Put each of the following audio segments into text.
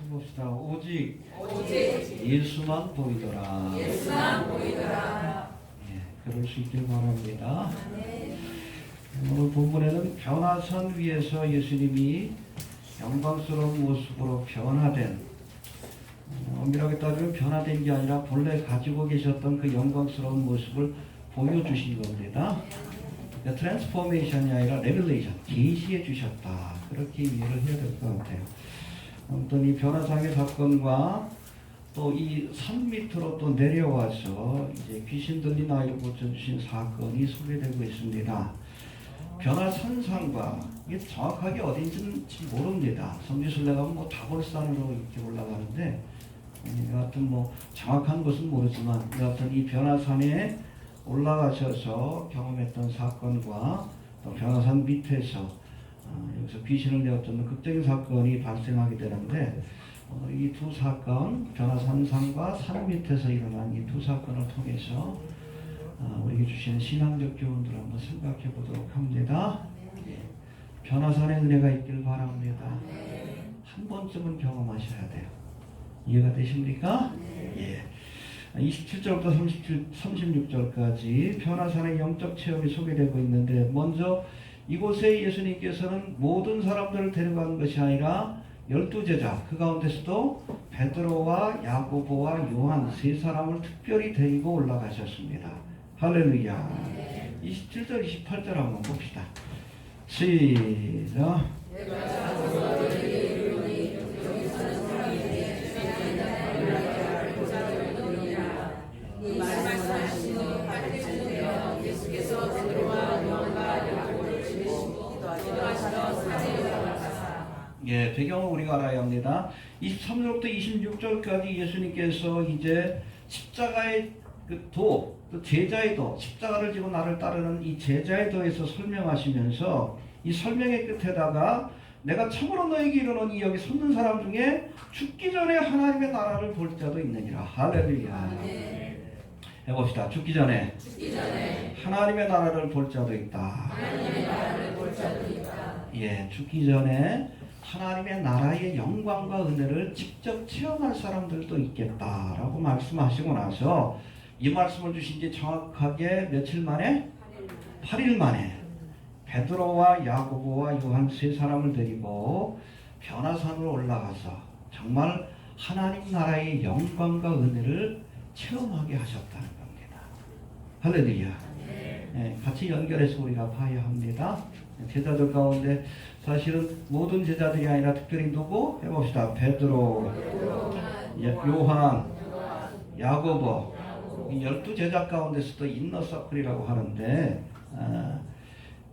해봅시다. 오직 오직 예수만 보이더라. 예수만 보이더라. 예, 그럴 수 있길 바랍니다. 아멘. 오늘 본문에는 변화산 위에서 예수님이 영광스러운 모습으로 변화된, 엄밀하게 따지면 변화된 게 아니라 본래 가지고 계셨던 그 영광스러운 모습을 보여주신 겁니다. 그러니까 트랜스포메이션이 아니라 레벨레이션, 계시해 주셨다. 그렇게 이해를 해야 될 것 같아요. 아무튼 이 변화상의 사건과 또 이 산 밑으로 또 내려와서 이제 귀신 들린 아이를 고쳐주신 사건이 소개되고 있습니다. 변화산상과 이게 정확하게 어딘지는 모릅니다. 성지순례 가면 뭐 다볼산으로 이렇게 올라가는데, 여하튼 뭐 정확한 것은 모르지만, 여하튼 이 변화산에 올라가셔서 경험했던 사건과 또 변화산 밑에서 여기서 귀신을 내었던 극적인 사건이 발생하게 되는데, 이 두 사건, 변화산상과 산 밑에서 일어난 이 두 사건을 통해서 우리에게 주시는 신앙적 교훈들을 한번 생각해 보도록 합니다. 변화산의 은혜가 있길 바랍니다. 한 번쯤은 경험하셔야 돼요. 이해가 되십니까? 예. 27절부터 36절까지 변화산의 영적 체험이 소개되고 있는데, 먼저 이곳에 예수님께서는 모든 사람들을 데려간 것이 아니라 12제자, 그 가운데서도 베드로와 야고보와 요한 세 사람을 특별히 데리고 올라가셨습니다. 할렐루야. 27절, 28절 한번 봅시다. 시작. 예, 배경을 우리가 알아야 합니다. 23절부터 26절까지 예수님께서 이제 십자가의 그 도, 또 제자의 도, 십자가를 지고 나를 따르는 이 제자의 도에서 설명하시면서 이 설명의 끝에다가 내가 참으로 너에게 이르노니 여기 섰는 사람 중에 죽기 전에 하나님의 나라를 볼 자도 있느니라. 할렐루야. 해봅시다. 죽기 전에 하나님의 나라를 볼 자도 있다. 예, 죽기 전에 하나님의 나라의 영광과 은혜를 직접 체험할 사람들도 있겠다라고 말씀하시고 나서 이 말씀을 주신 지 정확하게 며칠 만에? 8일 만에 베드로와 야고보와 요한 세 사람을 데리고 변화산으로 올라가서 정말 하나님 나라의 영광과 은혜를 체험하게 하셨다는 겁니다. 할렐루야. 네, 같이 연결해서 우리가 봐야 합니다. 제자들 가운데 사실은 모든 제자들이 아니라 특별히 누구? 해봅시다. 베드로, 요한, 야고보, 이 12제자 가운데서도 인너서클이라고 하는데,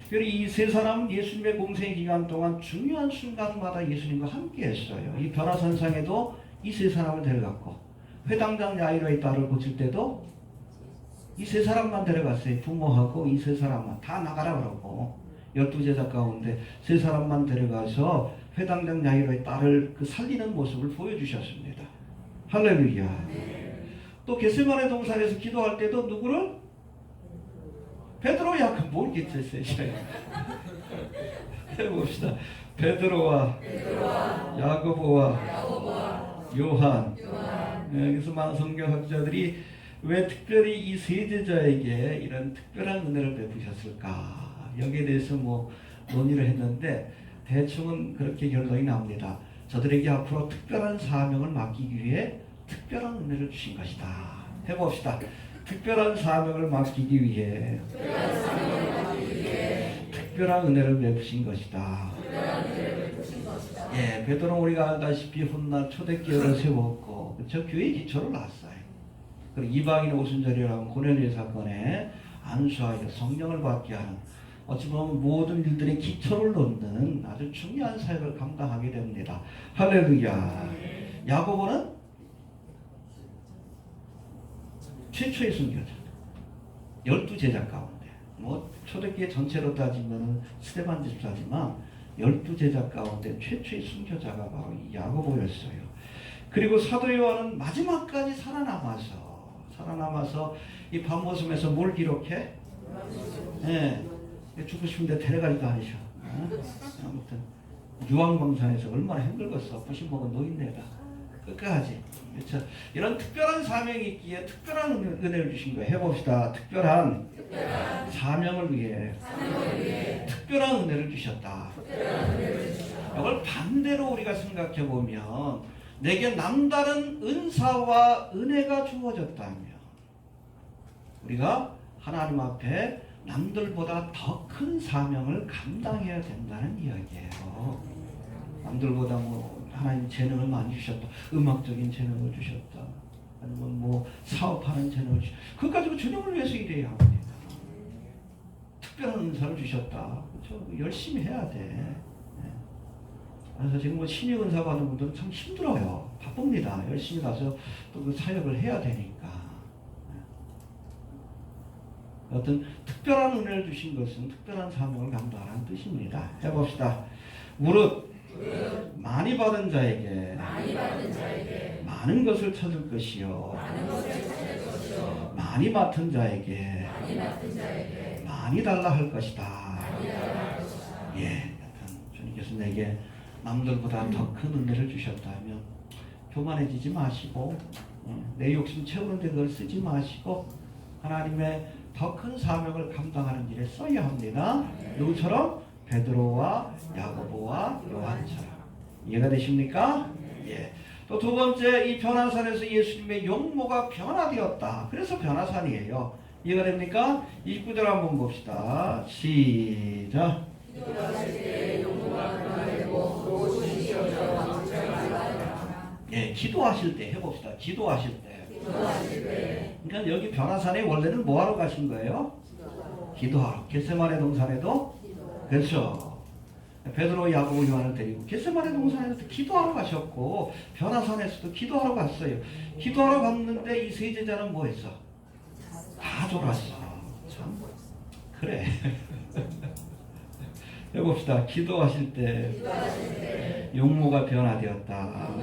특별히 이 세 사람은 예수님의 공생 기간 동안 중요한 순간마다 예수님과 함께 했어요. 이 변화산상에도 이 세 사람을 데려갔고, 회당장 야이로의 딸을 고칠 때도 이 세 사람만 데려갔어요. 부모하고 이 세 사람만 다 나가라 그러고 12제자 가운데 세 사람만 데려가서 회당장 야이로의 딸을 그 살리는 모습을 보여주셨습니다. 할렐루야. 또 겟세마네 동산에서 기도할 때도 누구를? 베드로, 야고보, 뭘 기도했어요? 해봅시다. 베드로와 야고보와 요한. 여기서 많은 성경학자들이 왜 특별히 이 세 제자에게 이런 특별한 은혜를 베푸셨을까? 여기에 대해서 뭐 논의를 했는데 대충은 그렇게 결론이 납니다. 저들에게 앞으로 특별한 사명을 맡기기 위해 특별한 은혜를 주신 것이다. 해봅시다. 특별한 사명을 맡기기 위해 특별한 은혜를 베푸신 것이다. 예, 베드로는 우리가 알다시피 훗날 초대교회를 세웠고, 그쵸? 교회 기초를 놨어요. 그리고 이방인의 오순절이라는 고넬료 사건에 안수하여 성령을 받게 하는, 어찌 보면 모든 일들의 기초를 놓는 아주 중요한 사역을 감당하게 됩니다. 할렐루야. 야고보는 최초의 순교자. 12제자 가운데. 뭐 초대교회 전체로 따지면 스데반 집사지만 12제자 가운데 최초의 순교자가 바로 이 야고보였어요. 그리고 사도 요한은 마지막까지 살아남아서 이 밤모섬에서 뭘 기록해? 예. 죽고 싶은데 데려가지도 않으셔. 아무튼 유황광산에서 얼마나 힘들겠어. 부신 먹은 노인네가. 끝까지. 그렇죠? 이런 특별한 사명이 있기에 특별한 은혜를 주신 거예요. 해봅시다. 특별한 사명을 위해 특별한 은혜를 주셨다. 이걸 반대로 우리가 생각해 보면 내게 남다른 은사와 은혜가 주어졌다면 우리가 하나님 앞에 남들보다 더 큰 사명을 감당해야 된다는 이야기예요. 남들보다 뭐 하나님 재능을 많이 주셨다. 음악적인 재능을 주셨다. 아니면 뭐 사업하는 재능을 주셨다. 그것 가지고 주님을 위해서 일해야 합니다. 특별한 은사를 주셨다. 그렇죠? 열심히 해야 돼. 그래서 지금 뭐 신유 은사 받은 분들은 참 힘들어요. 바쁩니다. 열심히 가서 또 그 사역을 해야 되니까. 어떤 특별한 은혜를 주신 것은 특별한 사명을 감당하는 뜻입니다. 해봅시다. 무릇 많이 받은 자에게 많은 것을 찾을 것이요 많이 맡은 자에게 많이 달라 할 것이다. 예, 주님께서 내게 남들보다 더 큰 은혜를 주셨다면 교만해지지 마시고 내 욕심 채우는 데 그걸 쓰지 마시고 하나님의 더 큰 사명을 감당하는 일에 써야 합니다. 누구처럼? 베드로와 야고보와 요한처럼. 이해가 되십니까? 예. 또 두 번째, 이 변화산에서 예수님의 용모가 변화되었다. 그래서 변화산이에요. 이해가 됩니까? 29절 한번 봅시다. 시작. 예, 기도하실 때 해봅시다. 기도하실 때. 그러니까 여기 변화산에 원래는 뭐 하러 가신 거예요? 기도하러. 겟세마네 동산에도 그렇죠. 베드로, 야고보, 요한을 데리고 겟세마네 동산에서 기도하러 가셨고 변화산에서도 기도하러 갔어요. 기도하러 갔는데 이 세 제자는 뭐 했어? 다 졸았어. 참 그래. 해봅시다. 기도하실 때 용모가 변화되었다.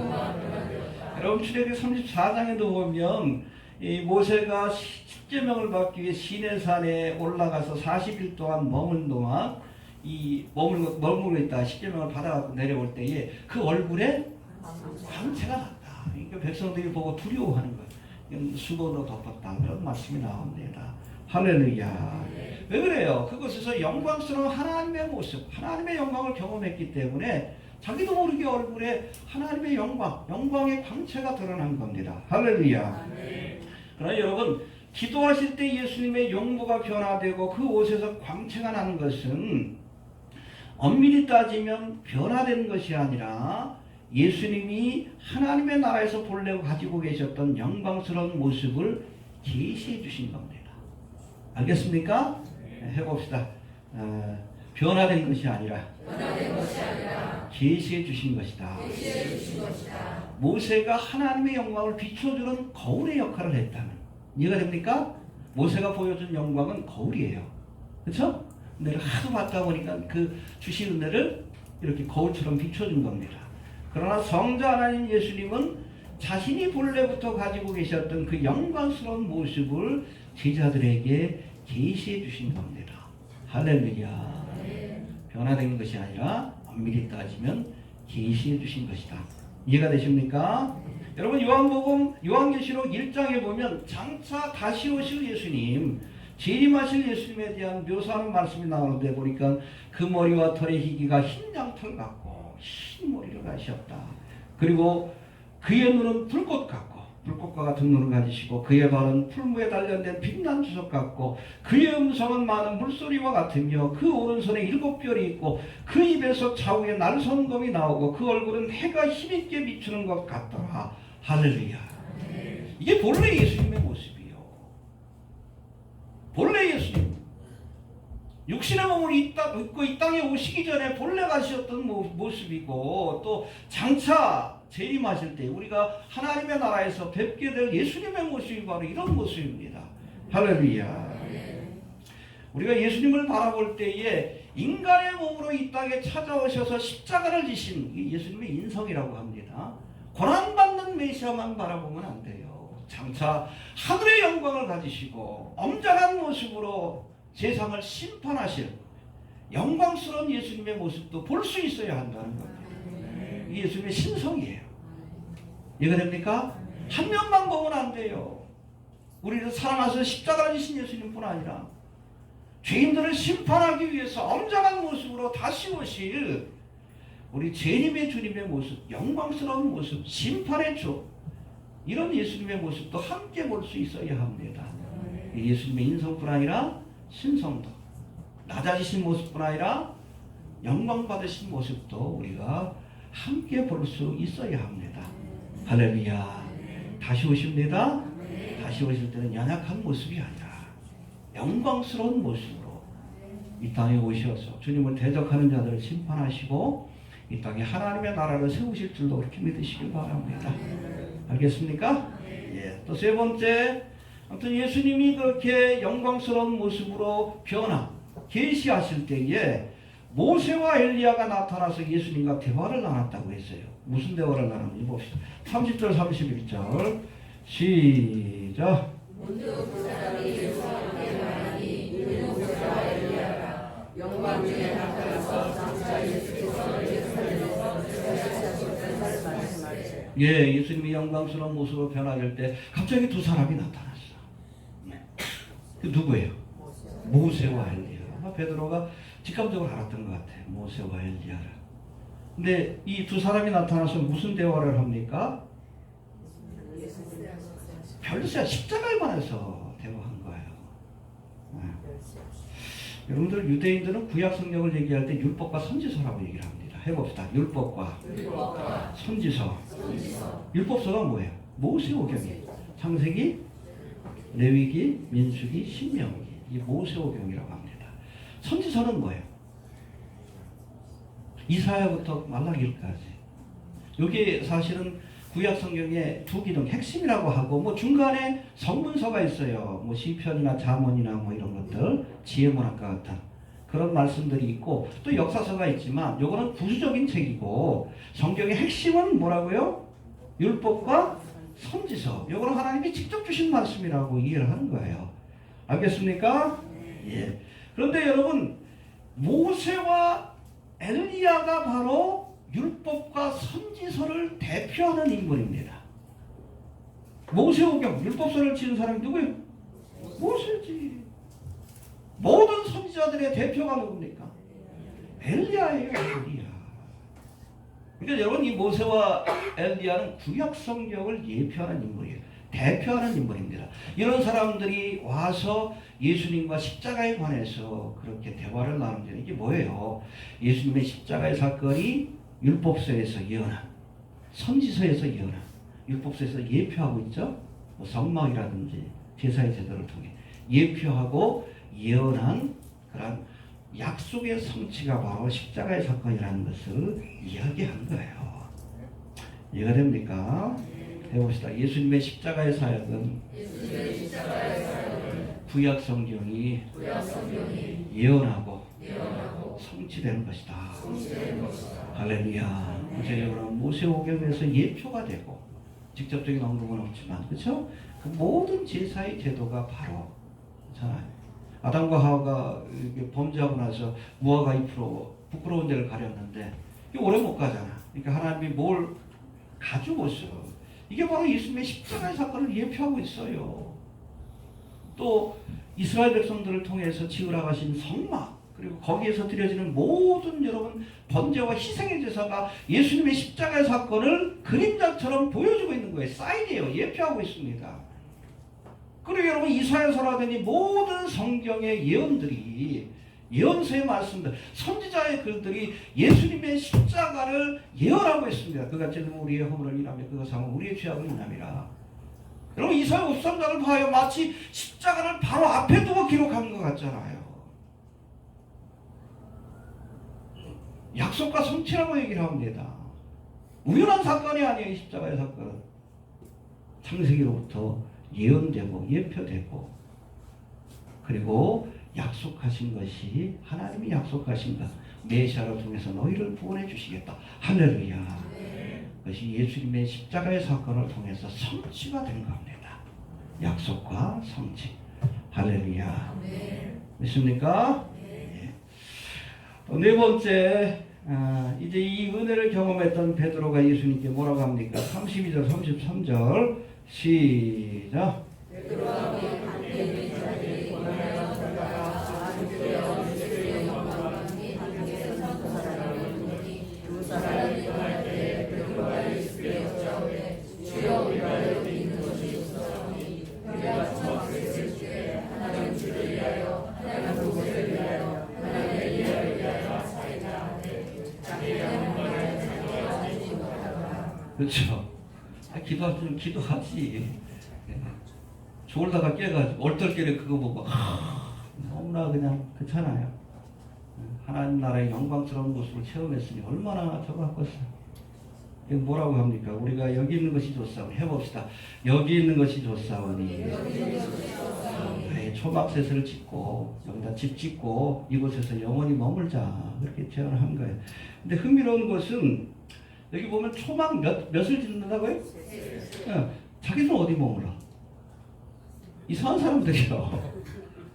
여러분 출애굽기 34장에도 보면 이 모세가 십계명을 받기 위해 시내산에 올라가서 40일 동안 머문 동안 이 머물고 있다 십계명을 받아갖고 내려올 때에 그 얼굴에 광채가 났다. 그러니까 백성들이 보고 두려워하는 거예요. 수건으로 덮었다. 그런 말씀이 나옵니다. 할렐루야. 왜 그래요? 그것에서 영광스러운 하나님의 모습, 하나님의 영광을 경험했기 때문에 자기도 모르게 얼굴에 하나님의 영광의 광채가 드러난 겁니다. 할렐루야. 그러나 여러분, 기도하실 때 예수님의 용모가 변화되고 그 옷에서 광채가 나는 것은 엄밀히 따지면 변화된 것이 아니라 예수님이 하나님의 나라에서 본래 가지고 계셨던 영광스러운 모습을 계시해 주신 겁니다. 알겠습니까? 해봅시다. 변화된 것이 아니라 계시해 주신 것이다. 모세가 하나님의 영광을 비춰주는 거울의 역할을 했다는. 이해가 됩니까? 모세가 보여준 영광은 거울이에요. 그렇죠? 내가 하도 받다 보니까 그 주신 은혜를 이렇게 거울처럼 비춰준 겁니다. 그러나 성자 하나님 예수님은 자신이 본래부터 가지고 계셨던 그 영광스러운 모습을 제자들에게 계시해 주신 겁니다. 할렐루야. 변화된 것이 아니라 엄밀히 따지면 계시해 주신 것이다. 이해가 되십니까? 여러분 요한계시록 1장에 보면 장차 다시 오실 예수님, 재림하실 예수님에 대한 묘사하는 말씀이 나오는데 보니까 그 머리와 털의 희기가 흰 양털 같고 흰 머리를 가셨다. 그리고 그의 눈은 불꽃 같고 불꽃과 같은 눈을 가지시고 그의 발은 풀무에 단련된 빛난 주석 같고 그의 음성은 많은 물소리와 같으며 그 오른손에 7별이 있고 그 입에서 좌우에 날선검이 나오고 그 얼굴은 해가 힘있게 비추는 것 같더라. 할렐루야. 이게 본래 예수님의 모습이요. 본래 예수님. 육신의 몸을 입고 이 땅에 오시기 전에 본래 가셨던 모습이고 또 장차 재림하실 때 우리가 하나님의 나라에서 뵙게 될 예수님의 모습이 바로 이런 모습입니다. 할렐루야. 우리가 예수님을 바라볼 때에 인간의 몸으로 이 땅에 찾아오셔서 십자가를 지신 예수님의 인성이라고 합니다. 고난받는 메시아만 바라보면 안 돼요. 장차 하늘의 영광을 가지시고 엄정한 모습으로 세상을 심판하실 영광스러운 예수님의 모습도 볼 수 있어야 한다는 겁니다. 예수님의 신성이에요. 이해가 됩니까? 한 명만 보면 안 돼요. 우리를 사랑하셔서 십자가를 지신 예수님뿐 아니라 죄인들을 심판하기 위해서 엄정한 모습으로 다시 오실 우리 죄님의 주님의 모습, 영광스러운 모습, 심판의 주, 이런 예수님의 모습도 함께 볼 수 있어야 합니다. 예수님의 인성뿐 아니라 신성도, 낮아지신 모습뿐 아니라 영광 받으신 모습도 우리가 함께 볼 수 있어야 합니다. 할렐루야. 다시 오십니다. 다시 오실 때는 연약한 모습이 아니라 영광스러운 모습으로 이 땅에 오셔서 주님을 대적하는 자들을 심판하시고 이 땅에 하나님의 나라를 세우실 줄로 그렇게 믿으시길 바랍니다. 알겠습니까? 예. 또 세 번째, 아무튼 예수님이 그렇게 영광스러운 모습으로 계시하실 때에 모세와 엘리야가 나타나서 예수님과 대화를 나눴다고 했어요. 무슨 대화를 나눴는지 봅시다. 30절 31절 시작. 문득 그 사람이 예수와 함께 말하니 이는 모세와 엘리야가 영광 중에 나타나서 장차 예수께서 예루살렘에서 제사하셨던 말씀하시되. 예, 예수님이 영광스러운 모습으로 변화될 때 갑자기 두 사람이 나타났어. 그 누구예요? 모세와 엘리야. 아마 베드로가 직감적으로 알았던 것 같아요. 모세와 엘리야를. 근데 이 두 사람이 나타나서 무슨 대화를 합니까? 별세 십자가에 관해서 대화한 거예요. 여러분들 유대인들은 구약 성경을 얘기할 때 율법과 선지서라고 얘기를 합니다. 해봅시다. 율법과 선지서. 율법서가 뭐예요? 모세오경이. 창세기, 레위기, 민수기, 신명기. 이 모세오경이라고 합니다. 선지서는 뭐예요? 이사야부터 말라기까지. 여기 사실은 구약 성경의 두 기둥 핵심이라고 하고 뭐 중간에 성문서가 있어요. 뭐 시편이나 잠언이나 뭐 이런 것들, 지혜문학과 같은 그런 말씀들이 있고 또 역사서가 있지만 요거는 구조적인 책이고 성경의 핵심은 뭐라고요? 율법과 선지서. 요거는 하나님이 직접 주신 말씀이라고 이해를 하는 거예요. 알겠습니까? 예. 그런데 여러분, 모세와 엘리야가 바로 율법과 선지서를 대표하는 인물입니다. 모세오경, 율법서를 지은 사람이 누구예요? 모세지. 모든 선지자들의 대표가 누굽니까? 엘리야예요, 엘리야. 그러니까 여러분, 이 모세와 엘리야는 구약 성경을 예표하는 인물이에요. 대표하는 인물입니다. 이런 사람들이 와서 예수님과 십자가에 관해서 그렇게 대화를 나누는 이게 뭐예요? 예수님의 십자가의 사건이 율법서에서 예언한, 선지서에서 예언한, 율법서에서 예표하고 있죠. 뭐 성막이라든지 제사의 제도를 통해 예표하고 예언한 그런 약속의 성취가 바로 십자가의 사건이라는 것을 이야기한 거예요. 이해가 됩니까? 해봅시다. 예수님의 십자가의 사역은 구약 성경이 예언하고 성취되는 것이다. 할렐루야. 이제 여러분 모세오경에서 예표가 되고 직접적인 언급은 없지만 그렇죠? 그 모든 제사의 제도가 바로 잖아요. 아담과 하와가 범죄하고 나서 무화과 잎으로 부끄러운 데를 가렸는데 오래 못 가잖아. 그러니까 하나님이 뭘 가지고 있어. 이게 바로 예수님의 십자가의 사건을 예표하고 있어요. 또 이스라엘 백성들을 통해서 지으라 하신 성막, 그리고 거기에서 드려지는 모든 여러분 번제와 희생의 제사가 예수님의 십자가의 사건을 그림자처럼 보여주고 있는 거예요. 사인이에요. 예표하고 있습니다. 그리고 여러분 이사야서라든지 모든 성경의 예언들이, 예언서의 말씀들, 선지자의 글들이 예수님의 십자가를 예언하고 있습니다. 그가 찔림은 우리의 허물을 인하며 그가 상은 우리의 죄악을 인함이라. 여러분 이사야 53장을 봐요. 마치 십자가를 바로 앞에 두고 기록한 것 같잖아요. 약속과 성취라고 얘기를 합니다. 우연한 사건이 아니에요. 십자가의 사건은 창세기로부터 예언되고 예표되고 그리고 약속하신 것이 하나님이 약속하신 것 메시아를 통해서 너희를 구원해 주시겠다. 할렐루야. 그것이 예수님의 십자가의 사건을 통해서 성취가 된 겁니다. 약속과 성취. 할렐루야. 믿습니까? 네 번째 이제 이 은혜를 경험했던 베드로가 예수님께 뭐라고 합니까? 32절, 33절 시작. 그렇죠. 기도하지, 기도하지. 졸다가 깨가지고 얼떨결에 그거 보고 너무나 그냥 그렇잖아요. 하나님 나라의 영광스러운 모습을 체험했으니 얼마나 저거 같겠어요. 이게 뭐라고 합니까? 우리가 여기 있는 것이 좋사오니 해봅시다. 여기 있는 것이 좋사오니 초막셋을 짓고 여기다 집 짓고 이곳에서 영원히 머물자 그렇게 제안을 한 거예요. 근데 흥미로운 것은 여기 보면 초막 몇을 짓는다고요? 자기는 어디 머물러? 이상한 사람들이요.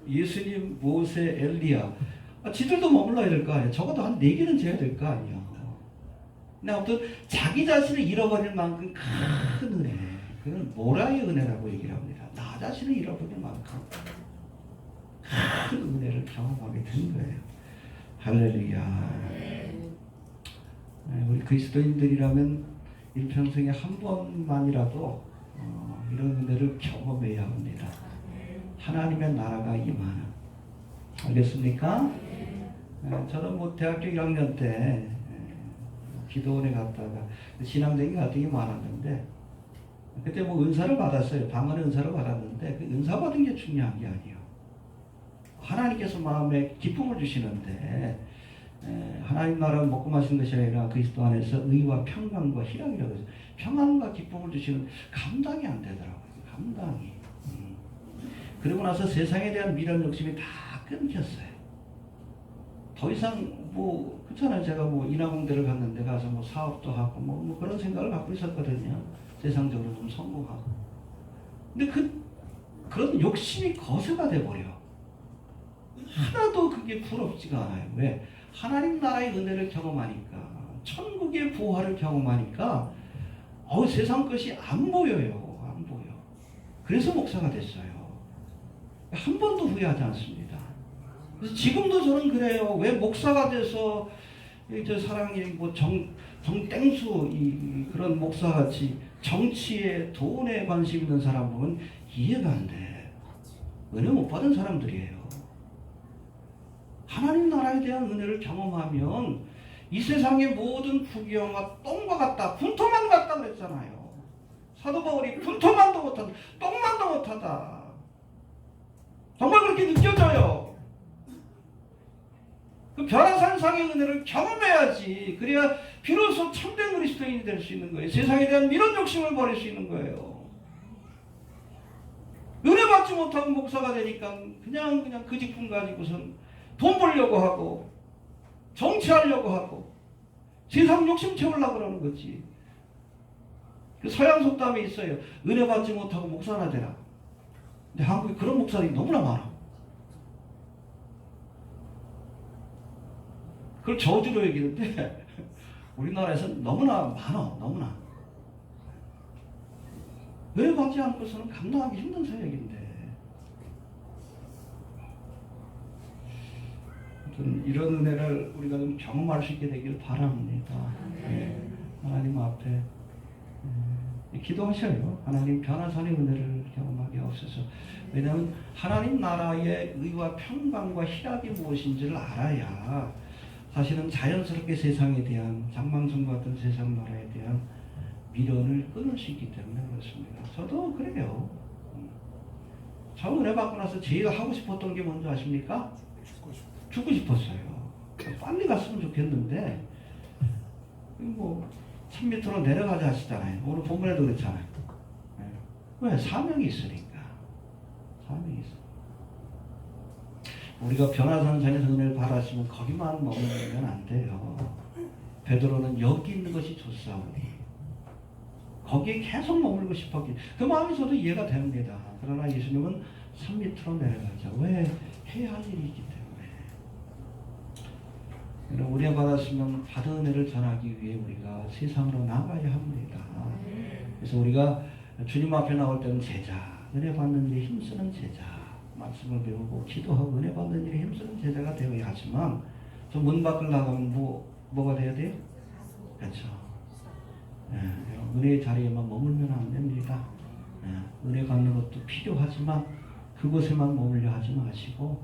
예수님, 모세, 엘리야. 지들도 머물러야 될 거 아니에요. 적어도 한 4개는 지어야 될 거 아니에요. 근데 아무튼 자기 자신을 잃어버릴 만큼 큰 은혜. 그건 모라의 은혜라고 얘기를 합니다. 나 자신을 잃어버릴 만큼 큰 은혜를 경험하게 된 거예요. 할렐루야. 우리 그리스도인들이라면 일평생에 한 번만이라도 이런 은혜를 경험해야 합니다. 하나님의 나라가 임하는. 알겠습니까? 저는 뭐 대학교 1학년 때 기도원에 갔다가 신앙적인 갈등이 많았는데 그때 뭐 은사를 받았어요. 방언의 은사를 받았는데 그 은사 받은 게 중요한 게 아니에요. 하나님께서 마음에 기쁨을 주시는데 하나님 나라는 먹고 마시는 것이 아니라 그리스도 안에서 의와 평강과 희락이라고 해서 평안과 기쁨을 주시는 감당이 안 되더라고요. 감당이. 그러고 나서 세상에 대한 미련 욕심이 다 끊겼어요. 더 이상 뭐 그렇잖아요. 제가 뭐 인하공대를 갔는데 가서 뭐 사업도 하고 뭐 그런 생각을 갖고 있었거든요. 세상적으로 좀 성공하고. 근데 그런 욕심이 거세가 돼버려. 하나도 그게 부럽지가 않아요. 왜? 하나님 나라의 은혜를 경험하니까, 천국의 보화를 경험하니까, 세상 것이 안 보여요. 안 보여. 그래서 목사가 됐어요. 한 번도 후회하지 않습니다. 그래서 지금도 저는 그래요. 왜 목사가 돼서 저 사랑이 뭐 정땡수 그런 목사같이 정치에 돈에 관심 있는 사람 보면 이해가 안 돼. 은혜 못 받은 사람들이에요. 하나님 나라에 대한 은혜를 경험하면 이 세상의 모든 부귀영화 똥과 같다, 분토만 같다 그랬잖아요. 사도 바울이 분토만도 못하다, 똥만도 못하다. 정말 그렇게 느껴져요. 그 별하산상의 은혜를 경험해야지. 그래야 비로소 참된 그리스도인이 될 수 있는 거예요. 세상에 대한 이런 욕심을 버릴 수 있는 거예요. 은혜 받지 못하고 목사가 되니까 그냥 그 직분 가지고선 돈 벌려고 하고 정치하려고 하고 세상 욕심 채우려고 그러는 거지. 그 서양 속담에 있어요. 은혜 받지 못하고 목사나 되라. 근데 한국에 그런 목사들이 너무나 많아. 그걸 저주로 얘기하는데 우리나라에서는 너무나 많아. 너무나. 은혜 받지 않고서는 감당하기 힘든 사역인데 이런 은혜를 우리가 좀 경험할 수 있게 되길 바랍니다. 하나님 앞에 기도하셔요. 하나님 변화산의 은혜를 경험하게 하옵소서. 왜냐하면 하나님 나라의 의와 평강과 희락이 무엇인지를 알아야 사실은 자연스럽게 세상에 대한 장망성과 같은 세상 나라에 대한 미련을 끊을 수 있기 때문에 그렇습니다. 저도 그래요. 저 은혜 받고 나서 제일 하고 싶었던 게 뭔지 아십니까? 죽고 싶었어요. 빨리 갔으면 좋겠는데 뭐 3m로 내려가자 하시잖아요. 오늘 본문에도 그렇잖아요. 왜? 사명이 있으니까. 사명이 있어. 우리가 변화산상에서 은혜를 바라시면 거기만 머무르면 안 돼요. 베드로는 여기 있는 것이 좋사오니 거기에 계속 머물고 싶었기. 그 마음이 저도 이해가 됩니다. 그러나 예수님은 3m로 내려가자. 왜? 해야 할 일이 있기 때문에. 은혜 받았으면 받은 은혜를 전하기 위해 우리가 세상으로 나가야 합니다. 그래서 우리가 주님 앞에 나올 때는 제자, 은혜 받는 일에 힘쓰는 제자, 말씀을 배우고 기도하고 은혜 받는 일에 힘쓰는 제자가 되어야 하지만 저 문 밖을 나가면 뭐가 돼야 돼요? 그렇죠. 은혜의 자리에만 머물면 안 됩니다. 은혜 받는 것도 필요하지만 그곳에만 머물려 하지 마시고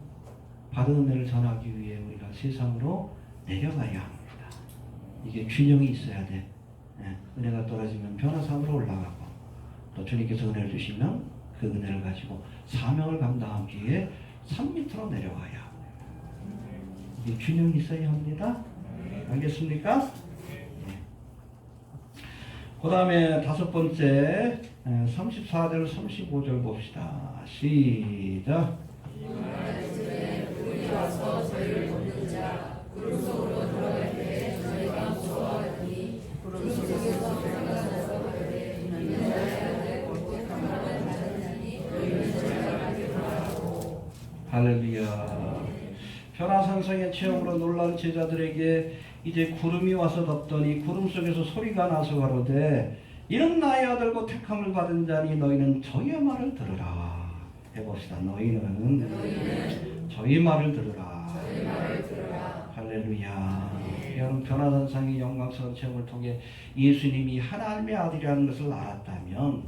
받은 은혜를 전하기 위해 우리가 세상으로 내려가야 합니다. 이게 균형이 있어야 돼. 은혜가 떨어지면 변화산으로 올라가고 또 주님께서 은혜를 주시면 그 은혜를 가지고 사명을 감당하기 위해 산 밑으로 내려가야 합니다. 이게 균형이 있어야 합니다. 알겠습니까? 그 다음에 다섯 번째 34절 35절 봅시다. 시작. 우리 와서 저희를 돕는 자 구름 속으로 들어갈 때 저희가 무서워하더니 구름 속에서 변화사서 가되 있는 자의 곧 평강을 받았나니 너희는 저희가 기도하고. 할렐루야. 변화산성의 체험으로 놀란 제자들에게 이제 구름이 와서 덮더니 구름 속에서 소리가 나서 가로되 이는 나의 아들고 택함을 받은 자니 너희는 저희의 말을 들으라. 해봅시다. 너희는 저희 말을 들으라. 할렐루야. 여러분 변화산상의 영광스러운 체험을 통해 예수님이 하나님의 아들이라는 것을 알았다면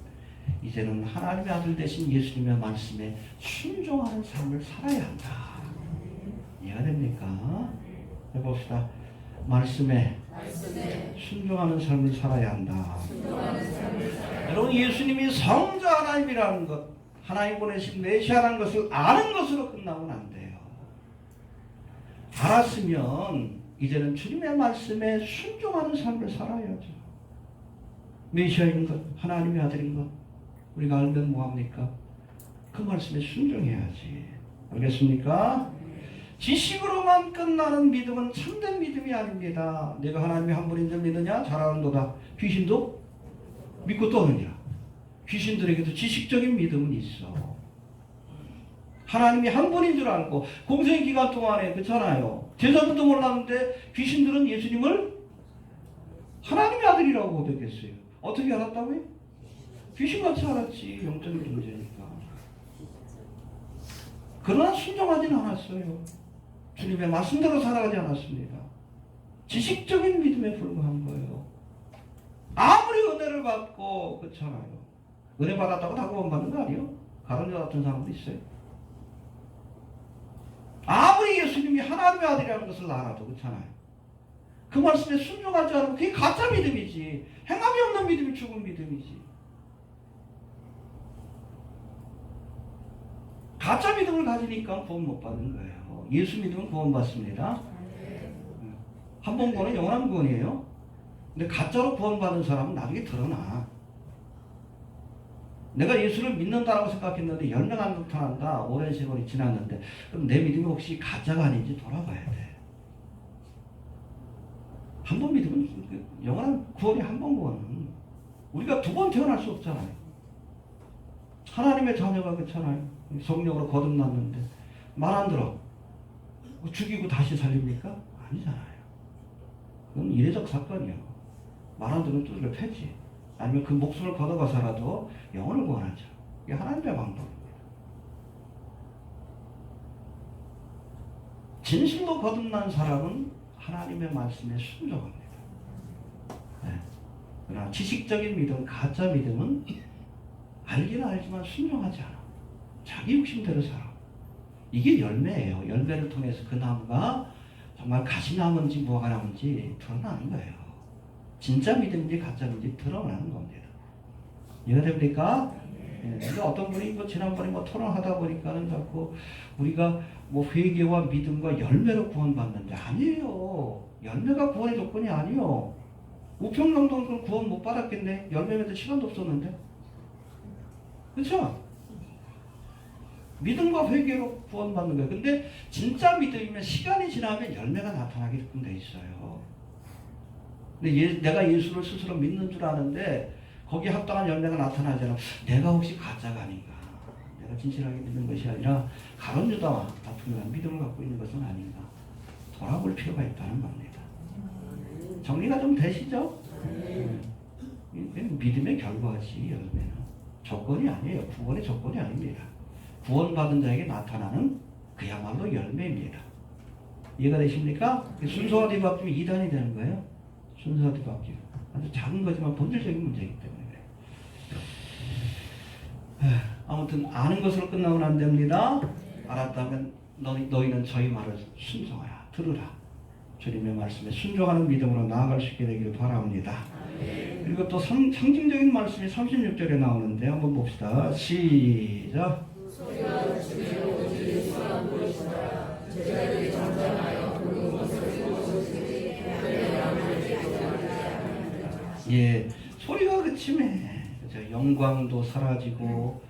이제는 하나님의 아들 되신 예수님의 말씀에 순종하는 삶을 살아야 한다. 이해가 됩니까? 해봅시다. 말씀에 순종하는 삶을 살아야 한다. 여러분 예수님이 성자 하나님이라는 것, 하나님 보내신 메시아라는 것을 아는 것으로 끝나면 안 돼요. 알았으면 이제는 주님의 말씀에 순종하는 삶을 살아야죠. 메시아인 것, 하나님의 아들인 것 우리가 알면 뭐합니까? 그 말씀에 순종해야지. 알겠습니까? 지식으로만 끝나는 믿음은 참된 믿음이 아닙니다. 내가 하나님이 한 분인 줄 믿느냐? 잘하는도다. 귀신도 믿고 떠느니라. 귀신들에게도 지식적인 믿음은 있어. 하나님이 한 분인 줄 알고 공생의 기간 동안에 그렇잖아요. 제자들도 몰랐는데 귀신들은 예수님을 하나님의 아들이라고 고백했어요. 어떻게 알았다고요? 귀신같이 알았지. 영적인 존재니까. 그러나 순종하진 않았어요. 주님의 말씀대로 살아가지 않았습니다. 지식적인 믿음에 불과한 거예요. 아무리 은혜를 받고 그렇잖아요. 은혜 받았다고 다 구원받는 거 아니에요? 가론자 같은 사람도 있어요. 아무리 예수님이 하나님의 아들이라는 것을 알아도 그렇잖아요. 그 말씀에 순종하지 않으면 그게 가짜 믿음이지. 행함이 없는 믿음이 죽은 믿음이지. 가짜 믿음을 가지니까 구원 못 받는 거예요. 예수 믿음은 구원 받습니다. 한 번 구원은 영원한 구원이에요. 근데 가짜로 구원 받은 사람은 나중에 드러나. 내가 예수를 믿는다라고 생각했는데 열매가 안 나타난다. 오랜 세월이 지났는데 그럼 내 믿음이 혹시 가짜가 아닌지 돌아봐야 돼. 한 번 믿으면 영원한 구원이 한 번 구원은 우리가 두 번 태어날 수 없잖아요. 하나님의 자녀가 그렇잖아요. 성령으로 거듭났는데 말 안 들어. 죽이고 다시 살립니까? 아니잖아요. 그건 이례적 사건이에요. 말 안 들으면 두드려 패지. 아니면 그 목숨을 걷어가서라도 영혼을 구원하죠. 이게 하나님의 방법입니다. 진실로 거듭난 사람은 하나님의 말씀에 순종합니다. 그러나 지식적인 믿음, 가짜 믿음은 알기는 알지만 순종하지 않아. 자기 욕심대로 살아. 이게 열매예요. 열매를 통해서 그 나무가 정말 가시 나무인지 무화과 나무인지 드러나는 거예요. 진짜 믿음인지 가짜 믿음인지 드러나는 겁니다. 이해가 됩니까? 근데 어떤 분이 지난번에 토론하다 보니까는 자꾸 우리가 회개와 믿음과 열매로 구원받는데 아니에요. 열매가 구원의 조건이 아니에요. 우평강도는 구원 못 받았겠네. 열매 맺을 시간도 없었는데. 그렇죠? 믿음과 회개로 구원받는 거예요. 근데 진짜 믿음이면 시간이 지나면 열매가 나타나게끔 돼 있어요. 근데 내가 예수를 스스로 믿는 줄 아는데 거기에 합당한 열매가 나타나잖아. 내가 혹시 가짜가 아닌가? 내가 진실하게 믿는 것이 아니라 가론유다와 같은 믿음을 갖고 있는 것은 아닌가? 돌아볼 필요가 있다는 겁니다. 정리가 좀 되시죠? 믿음의 결과지. 열매는 조건이 아니에요. 구원의 조건이 아닙니다. 구원받은 자에게 나타나는 그야말로 열매입니다. 이해가 되십니까? 순서가 뒤바뀌면 이단이 되는 거예요. 순서가 뒤바뀌면 아주 작은 거지만 본질적인 문제이기 때문에 그래요. 아무튼 아는 것으로 끝나면 안 됩니다. 알았다면 너희는 저희 말을 순종하라. 들으라. 주님의 말씀에 순종하는 믿음으로 나아갈 수 있게 되기를 바랍니다. 그리고 또 상징적인 말씀이 36절에 나오는데 한번 봅시다. 시작. 예, 소리가 그치매 영광도 사라지고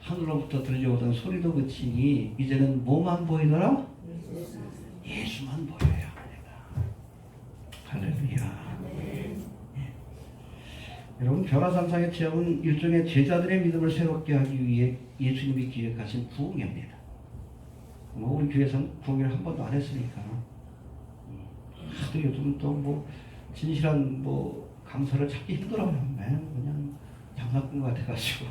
하늘로부터 들려오던 소리도 그치니 이제는 뭐만 보이더라? 예수만 보여야 합니다. 할렐루야. 여러분, 변화산상의 체험은 일종의 제자들의 믿음을 새롭게 하기 위해 예수님이 기획하신 부흥회입니다. 우리 교회에서는 부흥회를 한 번도 안 했으니까 하도 요즘 또 뭐 진실한 뭐 강사를 찾기 힘들어요. 그냥 장사꾼 같아가지고.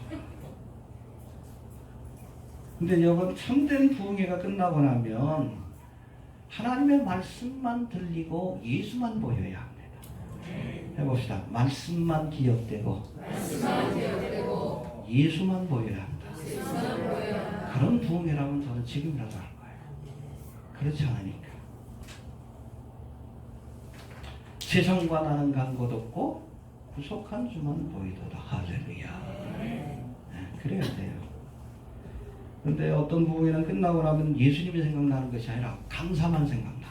근데 여러분, 참된 부흥회가 끝나고 나면 하나님의 말씀만 들리고 예수만 보여야 합니다. 해봅시다. 말씀만 기억되고 예수만 보여야 한다. 그런 부흥회라면 저는 지금이라도 할 거예요. 그렇지 않으니까. 세상과 나는 간 곳 없고 구속한 주만 보이도다. 할렐루야. 네, 그래야 돼요. 근데 어떤 부흥회는 끝나고 나면 예수님이 생각나는 것이 아니라 강사만 생각나.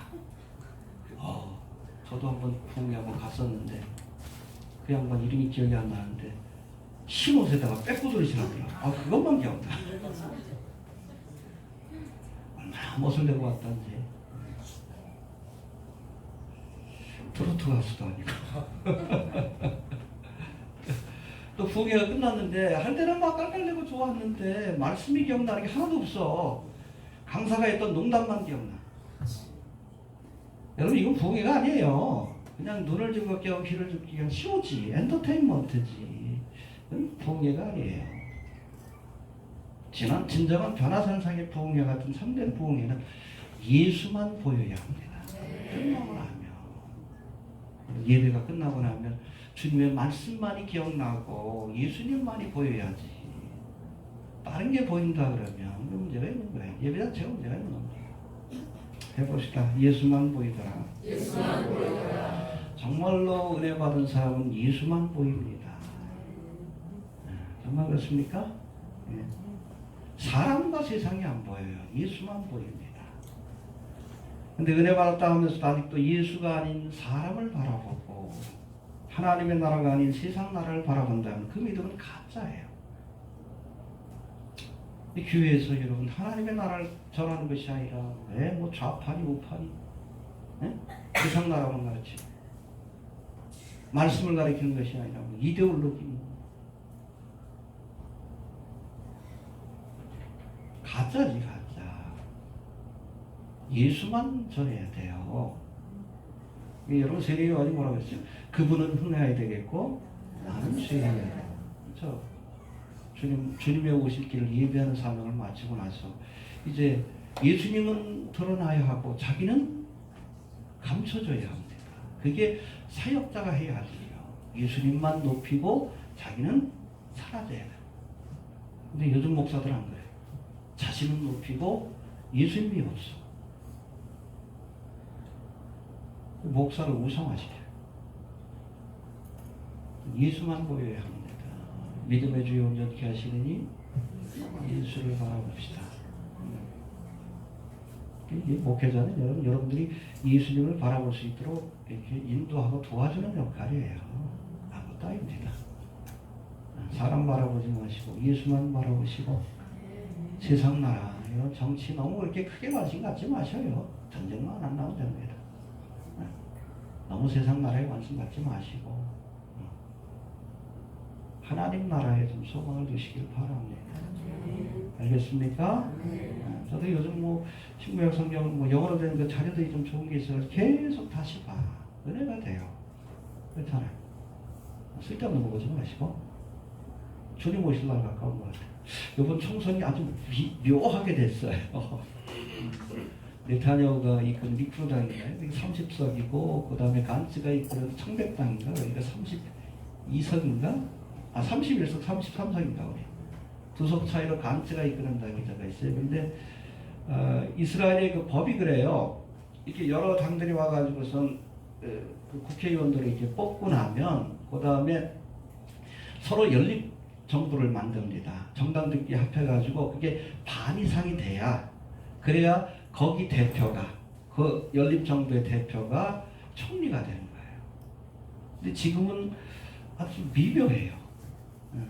저도 한번 부흥회 한번 갔었는데 그 양반 이름이 기억이 안 나는데 신옷에다가 빼꾸소리 지나더라. 그것만 기억나. 얼마나 멋을 내고 왔던지. 트로트 가수도 아니고. 또 부흥회가 끝났는데 할 때는 막 깔깔대고 좋았는데 말씀이 기억나는 게 하나도 없어. 강사가 했던 농담만 기억나. 여러분, 이건 부흥회가 아니에요. 그냥 눈을 즐겁게 하고 귀를 즐겁게 하고 쇼지, 엔터테인먼트지. 이건 부흥회가 아니에요. 진정한 변화산상의 부흥회 같은 참된 부흥회는 예수만 보여야 합니다. 끝나고 나면, 예배가 끝나고 나면 주님의 말씀만이 기억나고 예수님만이 보여야지. 다른 게 보인다 그러면 문제가 있는 거예요. 예배 자체가 문제가 있는 겁니다. 해봅시다. 예수만 보이더라. 예수만 보이더라. 정말로 은혜 받은 사람은 예수만 보입니다. 정말 그렇습니까? 사람과 세상이 안 보여요. 예수만 보입니다. 근데 은혜 받았다 하면서도 아직도 예수가 아닌 사람을 바라보고 하나님의 나라가 아닌 세상 나라를 바라본다면 그 믿음은 가짜예요. 이 교회에서 여러분, 하나님의 나라를 전하는 것이 아니라 왜 뭐 좌파니 우파니 세상 나라만 가르치고 말씀을 가르치는 것이 아니라 뭐 이데올로기 가짜지, 가짜. 예수만 전해야 돼요. 여러분, 세례 요한이 뭐라고 했어요? 그분은 흥해야 되겠고 나는 쇠해야 돼. 그렇죠? 주님의 오실 길을 예배하는 사명을 마치고 나서 이제 예수님은 드러나야 하고 자기는 감춰져야 합니다. 그게 사역자가 해야 할 일이에요. 예수님만 높이고 자기는 사라져야 돼요. 근데 요즘 목사들 안 그래요. 자신은 높이고 예수님이 없어. 목사를 우상화시켜요. 예수만 보여야 합니다. 믿음의 주여 온전케 하시느니 예수를 바라봅시다. 이 목회자는 여러분들이 예수님을 바라볼 수 있도록 이렇게 인도하고 도와주는 역할이에요. 아무것도 아닙니다. 사람 바라보지 마시고 예수만 바라보시고 세상 나라, 이런 정치 너무 그렇게 크게 관심 갖지 마셔요. 전쟁만 안 나오면 됩니다. 너무 세상 나라에 관심 갖지 마시고 하나님 나라에 좀 소망을 두시길 바랍니다. 알겠습니까? 저도 요즘 뭐 신구약 성경 뭐 영어로 된 그 자료들이 좀 좋은 게 있어서 계속 다시 봐. 은혜가 돼요. 그렇잖아요. 쓸데없는 거 보지 마시고 주님 오실 날 가까운 것 같아요. 이번 총선이 아주 묘하게 됐어요. 네타냐후가 이끈 리쿠르당인가요? 30석이고 그 다음에 간츠가 이끈 청백당인가? 그러니까 32석인가? 31석, 33석인가? 두 석 차이로 간츠가 이끄는 당이 있어요. 근데 이스라엘의 그 법이 그래요. 이렇게 여러 당들이 와가지고선 그 국회의원들을 이렇게 뽑고 나면 그 다음에 서로 연립 정부를 만듭니다. 정당들끼리 합해가지고 그게 반 이상이 돼야 그래야 거기 대표가 그 연립 정부의 대표가 총리가 되는 거예요. 근데 지금은 아주 미묘해요.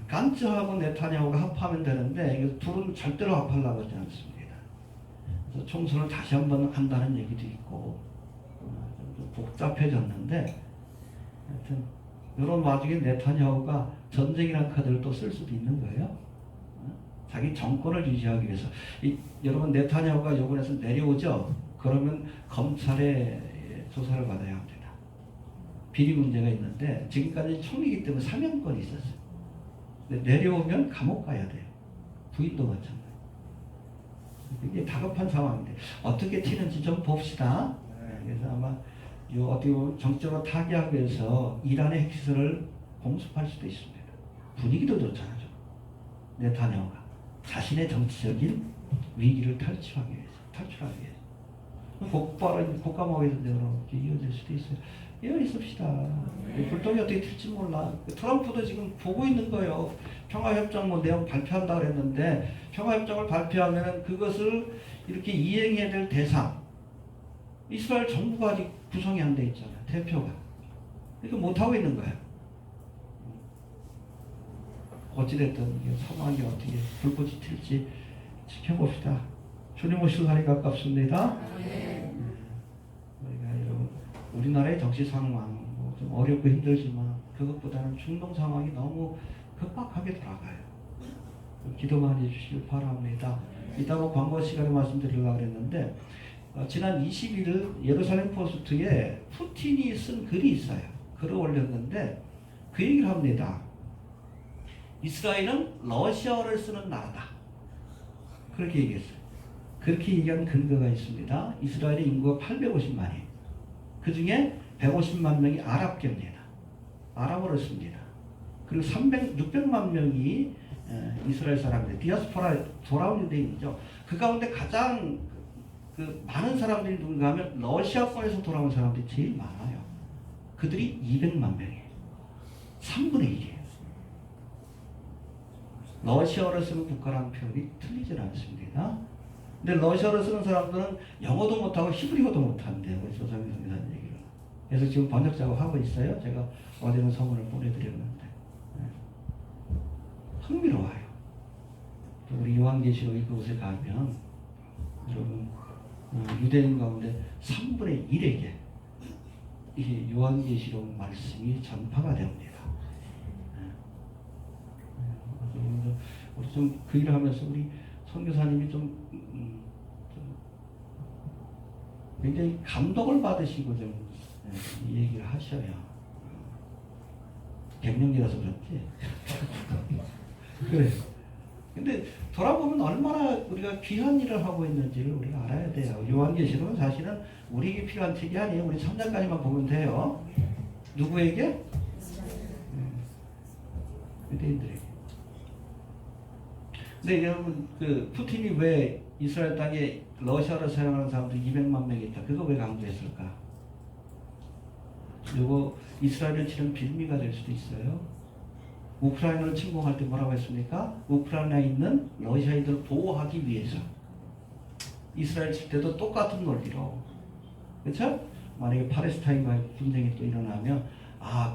간츠하고 네타냐후가 합하면 되는데 이거 둘은 절대로 합하려고 하지 않습니다. 그래서 총선을 다시 한번 한다는 얘기도 있고 좀 복잡해졌는데 하여튼 이런 와중에 네타냐후가 전쟁이라는 카드를 또 쓸 수도 있는 거예요. 자기 정권을 유지하기 위해서. 여러분 네타냐후가 이번에서 내려오죠. 그러면 검찰의 조사를 받아야 합니다. 비리 문제가 있는데 지금까지 총리이기 때문에 사면권이 있었어요. 근데 내려오면 감옥 가야 돼요. 부인도 마찬가지. 이게 다급한 상황인데 어떻게 튀는지 좀 봅시다. 그래서 아마 어떻게 보면 정적으로 타개하기 위해서 이란의 핵시설을 공습할 수도 있습니다. 분위기도 좋잖아요. 네타냐후가 자신의 정치적인 위기를 탈출하기 위해서 국가모에서 이렇게 이어질 수도 있어요. 이어 있읍시다. 불똥이 어떻게 튈지 몰라. 트럼프도 지금 보고 있는 거예요. 평화협정 뭐 내용 발표한다 그랬는데 평화협정을 발표하면 그것을 이렇게 이행해야 될 대상 이스라엘 정부가 아직 구성이 안 돼 있잖아요. 대표가. 그러니까 못하고 있는 거예요. 어찌됐든 상황이 어떻게 불꽃이 튈지 지켜봅시다. 주님 오실 날이 가깝습니다. 우리가 여러분 우리나라의 정치 상황 좀 어렵고 힘들지만 그것보다는 중동 상황이 너무 급박하게 돌아가요. 기도 많이 해주시길 바랍니다. 이따 뭐 광고 시간에 말씀드리려고 했는데 지난 21일 예루살렘 포스트에 푸틴이 쓴 글이 있어요. 글을 올렸는데 그 얘기를 합니다. 이스라엘은 러시아어를 쓰는 나라다. 그렇게 얘기했어요. 그렇게 얘기한 근거가 있습니다. 이스라엘의 인구가 850만이에요. 그 중에 150만 명이 아랍계입니다. 아랍어를 씁니다. 그리고 600만 명이 이스라엘 사람들, 디아스포라 돌아온 유대인이죠. 그 가운데 가장 많은 사람들이 누군가 하면 러시아권에서 돌아온 사람들이 제일 많아요. 그들이 200만 명이에요. 3분의 1이에요. 러시아어를 쓰는 국가라는 표현이 틀리질 않습니다. 근데 러시아어를 쓰는 사람들은 영어도 못하고 히브리어도 못한대요. 우리 조상민 선교사님 얘기를. 그래서 지금 번역 작업하고 있어요. 제가 어제는 서문을 보내드렸는데. 흥미로워요. 우리 요한계시록 이곳에 가면 여러분 유대인 가운데 3분의 1에게 이게 요한계시록 말씀이 전파가 됩니다. 우리 좀 그 일을 하면서 우리 선교사님이 좀 굉장히 감동을 받으시고 좀 이 얘기를 하셔요. 갱년기라서 그렇지. 그래. 근데 돌아보면 얼마나 우리가 귀한 일을 하고 있는지를 우리가 알아야 돼요. 요한계시록은 사실은 우리에게 필요한 책이 아니에요. 우리 3장까지만 보면 돼요. 누구에게? 유대인들에게. 근데 여러분 그 푸틴이 왜 이스라엘 땅에 러시아를 사용하는 사람들 200만 명이 있다. 그거 왜 강조했을까? 이거 이스라엘을 치는 빌미가 될 수도 있어요. 우크라이나를 침공할 때 뭐라고 했습니까? 우크라이나에 있는 러시아인들을 보호하기 위해서. 이스라엘 칠 때도 똑같은 논리로. 그렇죠? 만약에 팔레스타인과의 분쟁이 또 일어나면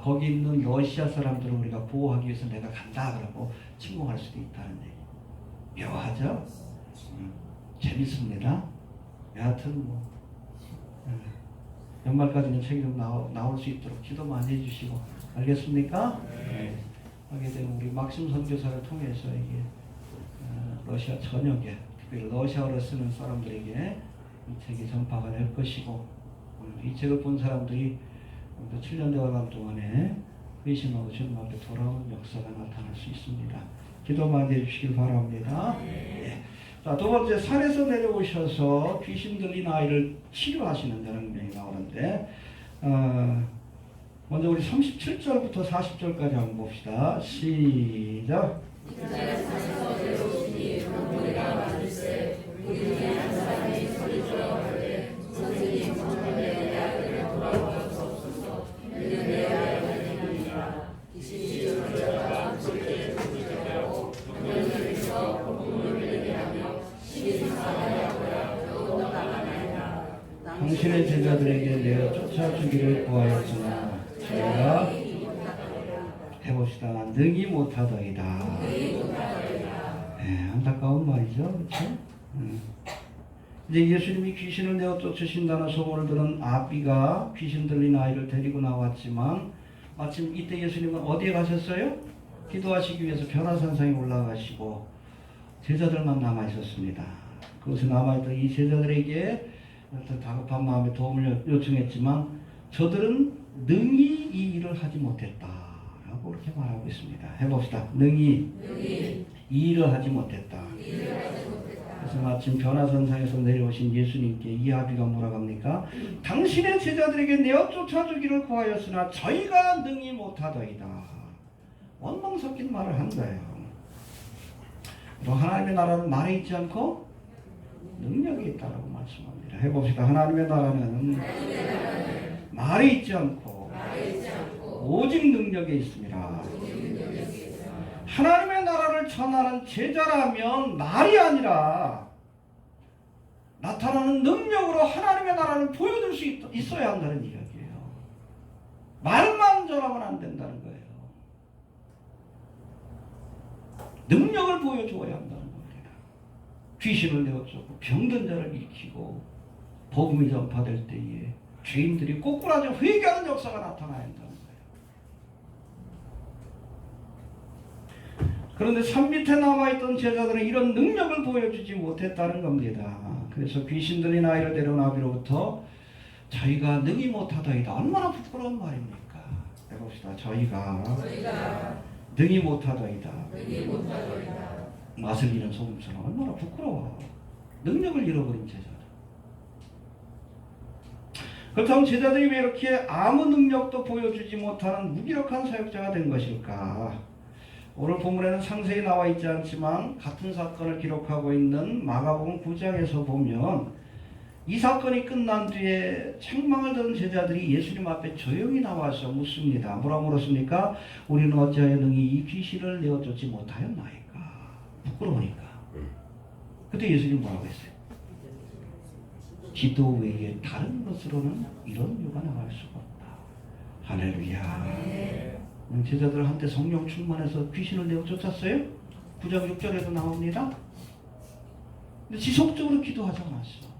거기 있는 러시아 사람들을 우리가 보호하기 위해서 내가 간다 그러고 침공할 수도 있다는 얘기. 묘하죠? 재밌습니다. 여하튼 뭐 연말까지는 책이 좀 나올 수 있도록 기도 많이 해주시고 알겠습니까? 네. 하게 되면 우리 막심 선교사를 통해서 이게 러시아 전역에 특별히 러시아어를 쓰는 사람들에게 이 책이 전파가 될 것이고 이 책을 본 사람들이 7년 대화간 동안에 회심하고 주님 앞에 돌아온 역사가 나타날 수 있습니다. 기도 많이 해주시길 바랍니다. 예. 자, 두 번째, 산에서 내려오셔서 귀신 들린 아이를 치료하시는 장면이 나오는데 먼저 우리 37절부터 40절까지 한번 봅시다. 시작. 산에서 내려오시니 무리가 많을세 우리 중에 한 사람이 소리질러 가되 선생님 청년의 아들을 돌아보소서 이는 내 아들이니라. 귀신이 저들과 함께 부르짖고 병들에서 복음을 들리게 하며 신이 사하야고야 더욱 나가나이다. 당신의 제자들에게 내어 쫓아주기를 구하였으나 저희가 해봅시다. 능히 못하더이다. 네, 안타까운 말이죠. 그렇죠? 이제 예수님이 귀신을 내어 쫓으신다는 소문을 들은 아비가 귀신 들린 아이를 데리고 나왔지만 마침 이때 예수님은 어디에 가셨어요? 기도하시기 위해서 변화산상에 올라가시고 제자들만 남아 있었습니다. 그것에 남아있던 이 제자들에게 다급한 마음에 도움을 요청했지만 저들은 능히 이 일을 하지 못했다라고 그렇게 말하고 있습니다. 해봅시다. 능히 이 일을 하지 못했다. 그래서 마침 변화선상에서 내려오신 예수님께 이 아비가 뭐라고 합니까? 당신의 제자들에게 내어 쫓아주기를 구하였으나 저희가 능히 못하더이다. 원망 섞인 말을 한 거예요. 또 하나님의 나라는 말에 있지 않고 능력이 있다라고 말씀합니다. 해봅시다. 하나님의 나라는 말에 있지 않고 오직 능력에 있습니다. 하나님의 나라를 전하는 제자라면 말이 아니라 나타나는 능력으로 하나님의 나라를 보여줄 수 있어야 한다는 이야기예요. 말만 전하면 안 된다는 거예요. 능력을 보여주어야 한다는 겁니다. 귀신을 내어쫓고 병든 자를 일으키고 복음이 전파될 때에 죄인들이 꼬꾸라져 회개하는 역사가 나타나야 한다는 거예요. 그런데 산 밑에 남아있던 제자들은 이런 능력을 보여주지 못했다는 겁니다. 그래서 귀신 들린 아이를 데려온 아비로부터 저희가 능히 못하다이다. 얼마나 부끄러운 말입니까? 해봅시다. 저희가 능히 못하다이다. 맛을 잃은 소금처럼 얼마나 부끄러워. 능력을 잃어버린 제자들. 그렇다면 제자들이 왜 이렇게 아무 능력도 보여주지 못하는 무기력한 사역자가 된 것일까? 오늘 본문에는 상세히 나와 있지 않지만 같은 사건을 기록하고 있는 마가복음 9장에서 보면 이 사건이 끝난 뒤에 책망을 들은 제자들이 예수님 앞에 조용히 나와서 묻습니다. 뭐라고 물었습니까? 우리는 어찌하여 능히 이 귀신을 내어쫓지 못하였나이까? 부끄러우니까. 그때 예수님 뭐라고 했어요? 기도 외에 다른 것으로는 이런 유가 나갈 수가 없다. 할렐루야. 제자들 한테 성령 충만해서 귀신을 내어 쫓았어요? 9장 6절에도 나옵니다. 근데 지속적으로 기도하지 않았어.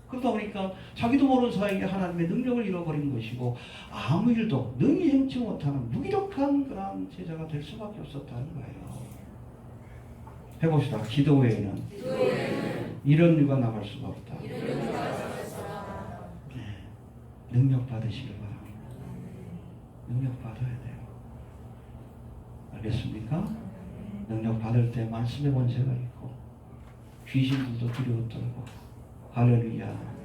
그러다 보니까 자기도 모르는 사이에 하나님의 능력을 잃어버린 것이고 아무 일도 능히 행치 못하는 무기력한 그런 제자가 될 수밖에 없었다는 거예요. 해봅시다. 기도 외에는 이런 유가 나갈 수가 없다. 네. 능력 받으시길 바랍니다. 능력 받아야 돼요. 알겠습니까? 능력 받을 때 말씀의 권세가 있고 귀신들도 두려워 떨고 할렐루야.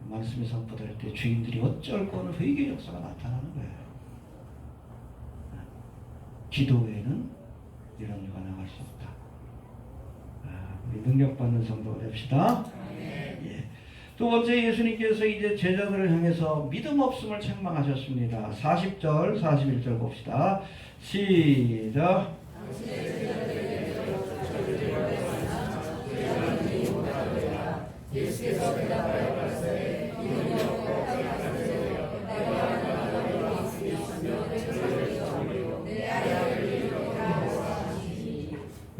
말씀이 선포될 때 죄인들이 어쩔 거는 회개 역사가 나타나는 거예요. 기도 외에는 이런 유가 나갈 수 없다. 우리 능력 받는 성도가 됩시다. 예. 두 번째, 예수님께서 이제 제자들을 향해서 믿음 없음을 책망하셨습니다. 40절, 41절 봅시다. 시작. 예수께서 대답하여 가라사대 이는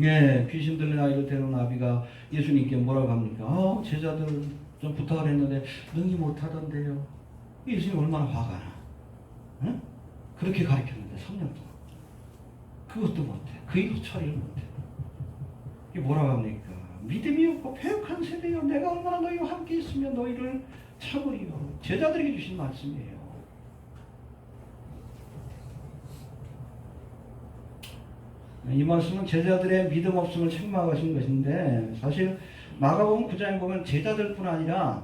예, 귀신 들린 아이를 데려온 아비가 예수님께 뭐라고 합니까? 제자들 좀 부탁을 했는데 능히 못하던데요. 예수님 얼마나 화가 나. 응? 그렇게 가르쳤는데 3년 동안. 그것도 못해. 그 일 처리를 못해. 이게 뭐라고 합니까? 믿음이 없고 패역한 세대여 내가 얼마나 너희와 함께 있으면 너희를 참으리요. 제자들에게 주신 말씀이에요. 이 말씀은 제자들의 믿음 없음을 책망하신 것인데 사실 마가복음 9장에 보면 제자들뿐 아니라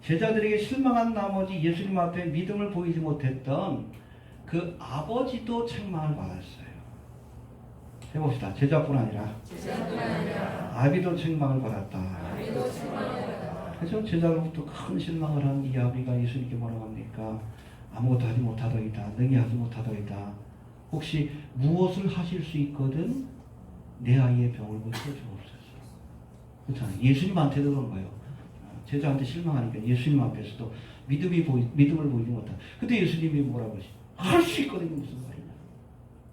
제자들에게 실망한 나머지 예수님 앞에 믿음을 보이지 못했던 그 아버지도 책망을 받았어요. 해봅시다. 제자뿐 아니라 아비도 책망을 받았다. 그래서 제자로부터 큰 실망을 한 이 아비가 예수님께 뭐라고 합니까? 아무것도 하지 못하더이다. 능히 하지 못하더이다. 혹시 무엇을 하실 수 있거든 내 아이의 병을 고쳐주옵소서. 그렇잖아요. 예수님한테도 그런 거예요. 제자한테 실망하니까 예수님 앞에서도 믿음을 보이지 못한다. 근데 예수님이 뭐라고 하시? 할 수 있거든요. 무슨 말이냐?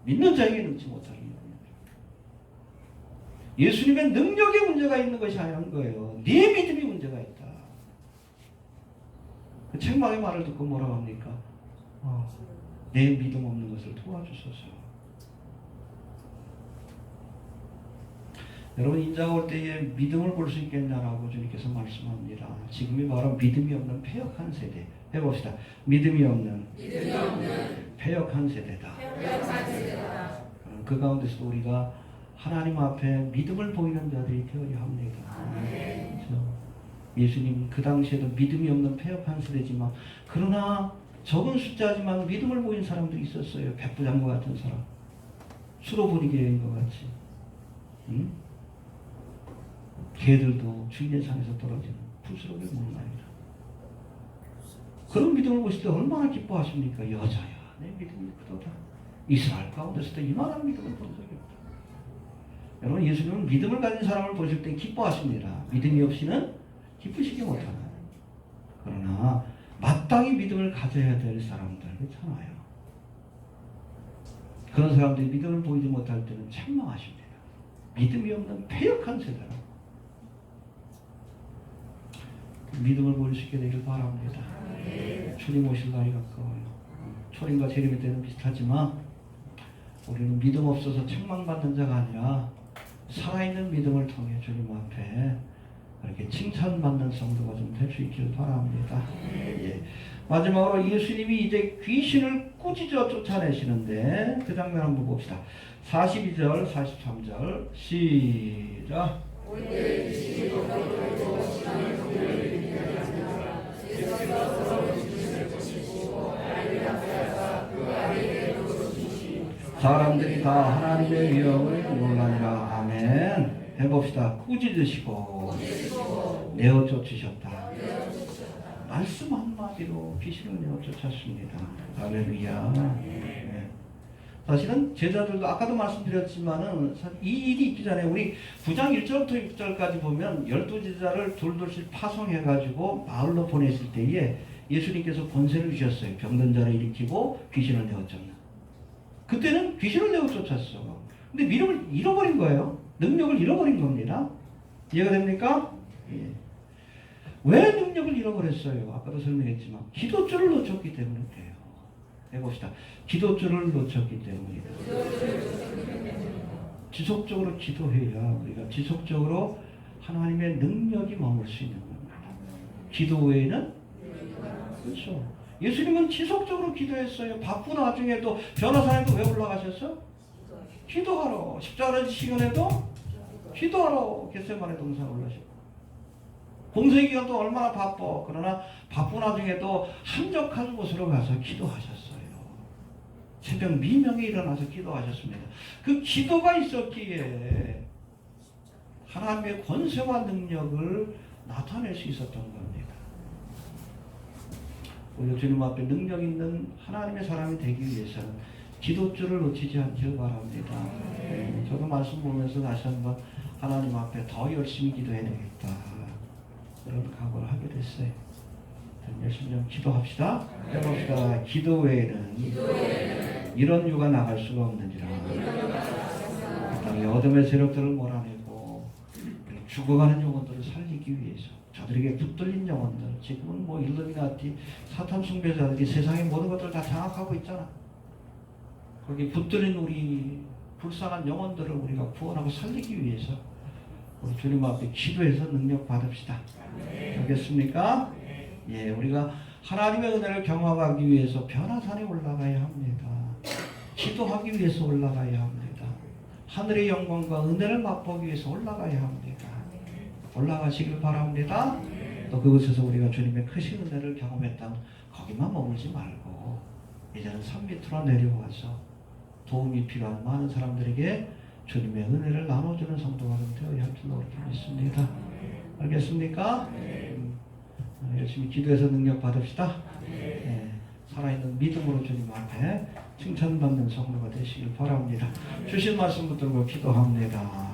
믿는 자에게 능치 못하리요. 예수님의 능력에 문제가 있는 것이 아닌 거예요. 네 믿음이 문제가 있다. 그 책망의 말을 듣고 뭐라고 합니까? 내 믿음 없는 것을 도와주소서. 여러분 인자가 올 때에 믿음을 볼 수 있겠냐라고 주님께서 말씀합니다. 지금이 바로 믿음이 없는 패역한 세대. 해봅시다. 믿음이 없는 패역한 세대다. 그 가운데서 우리가 하나님 앞에 믿음을 보이는 자들이 되어야 합니다. 그렇죠? 예수님 그 당시에도 믿음이 없는 패역한 세대지만 그러나 적은 숫자지만 믿음을 보인 사람들이 있었어요. 백부장과 같은 사람. 수로보니게인 것 같이. 응? 개들도 주인의 상에서 떨어지는 풀스러기를 먹는 아이다. 그런 믿음을 보실 때 얼마나 기뻐하십니까? 여자야 내 믿음이 크도다. 이스라엘 가운데서도 이만한 믿음을 본 적이 없다. 여러분 예수님은 믿음을 가진 사람을 보실 때 기뻐하십니다. 믿음이 없이는 기쁘시지 못하나요? 그러나 마땅히 믿음을 가져야 될 사람들 그렇잖아요. 그런 사람들이 믿음을 보이지 못할 때는 책망하십니다. 믿음이 없는 패역한 세대라. 믿음을 보일 수 있게 되길 바랍니다. 주님 오실 날이 가까워요. 초림과 재림의 때는 비슷하지만 우리는 믿음 없어서 책망받는 자가 아니라 살아있는 믿음을 통해 주님 앞에 이렇게 칭찬받는 성도가 좀 될 수 있기를 바랍니다. 예. 마지막으로 예수님이 이제 귀신을 꾸짖어 쫓아내시는데 그 장면 한번 봅시다. 42절, 43절 시작. 사람들이 다 하나님의 위엄을 놀라니라. 아멘. 해봅시다. 꾸짖으시고 내어 쫓으셨다. 말씀 한마디로 귀신을 내어 쫓았습니다. 할렐루야. 네. 사실은 제자들도 아까도 말씀드렸지만은 이 일이 있기 전에 우리 9장 1절부터 6절까지 보면 12제자를 둘둘씩 파송해가지고 마을로 보냈을 때에 예수님께서 권세를 주셨어요. 병든 자를 일으키고 귀신을 내어 쫓는. 그때는 귀신을 내어 쫓았어. 근데 믿음을 잃어버린 거예요. 능력을 잃어버린 겁니다. 이해가 됩니까? 예. 왜 능력을 잃어버렸어요? 아까도 설명했지만 기도줄을 놓쳤기 때문에 그래요. 해봅시다. 기도줄을 놓쳤기 때문이다. 지속적으로 기도해야 우리가 지속적으로 하나님의 능력이 머물 수 있는 겁니다. 기도 외에는 그렇죠. 예수님은 지속적으로 기도했어요. 바쁜 와중에도 변호사님도 왜 올라가셨어? 기도하러. 십자가를 시간에도 기도하러 겟세마네 동산 올라셨고. 공생의 기간도 얼마나 바빠. 그러나 바쁜 와중에도 한적한 곳으로 가서 기도하셨어요. 새벽 미명에 일어나서 기도하셨습니다. 그 기도가 있었기에 하나님의 권세와 능력을 나타낼 수 있었던 겁니다. 우리 주님 앞에 능력 있는 하나님의 사람이 되기 위해서는 기도줄을 놓치지 않기를 바랍니다. 저도 말씀 보면서 다시 한번 하나님 앞에 더 열심히 기도해야 되겠다. 그런 각오를 하게 됐어요. 열심히 좀 기도합시다. 해봅시다. 기도 외에는 이런 유가 나갈 수가 없는지라. 어둠의 세력들을 몰아내고 죽어가는 영혼들을 살리기 위해서 저들에게 붙들린 영혼들, 지금은 뭐 일루미나티, 사탄 숭배자들이 세상의 모든 것들을 다 장악하고 있잖아. 거기 붙들린 우리 불쌍한 영혼들을 우리가 구원하고 살리기 위해서 우리 주님 앞에 기도해서 능력 받읍시다. 알겠습니까? 예, 우리가 하나님의 은혜를 경험하기 위해서 변화산에 올라가야 합니다. 기도하기 위해서 올라가야 합니다. 하늘의 영광과 은혜를 맛보기 위해서 올라가야 합니다. 올라가시길 바랍니다. 또 그곳에서 우리가 주님의 크신 은혜를 경험했다면 거기만 머물지 말고 이제는 산 밑으로 내려와서 도움이 필요한 많은 사람들에게 주님의 은혜를 나눠주는 성도가 되어야 할 줄로 그렇게 믿습니다. 알겠습니까? 열심히 기도해서 능력 받읍시다. 살아있는 믿음으로 주님 앞에 칭찬받는 성도가 되시길 바랍니다. 주신 말씀 붙들고 기도합니다.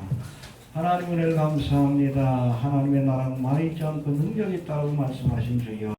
하나님 은혜를 감사합니다. 하나님의 나라는 말이지 않고 능력이 있다고 말씀하신 주여.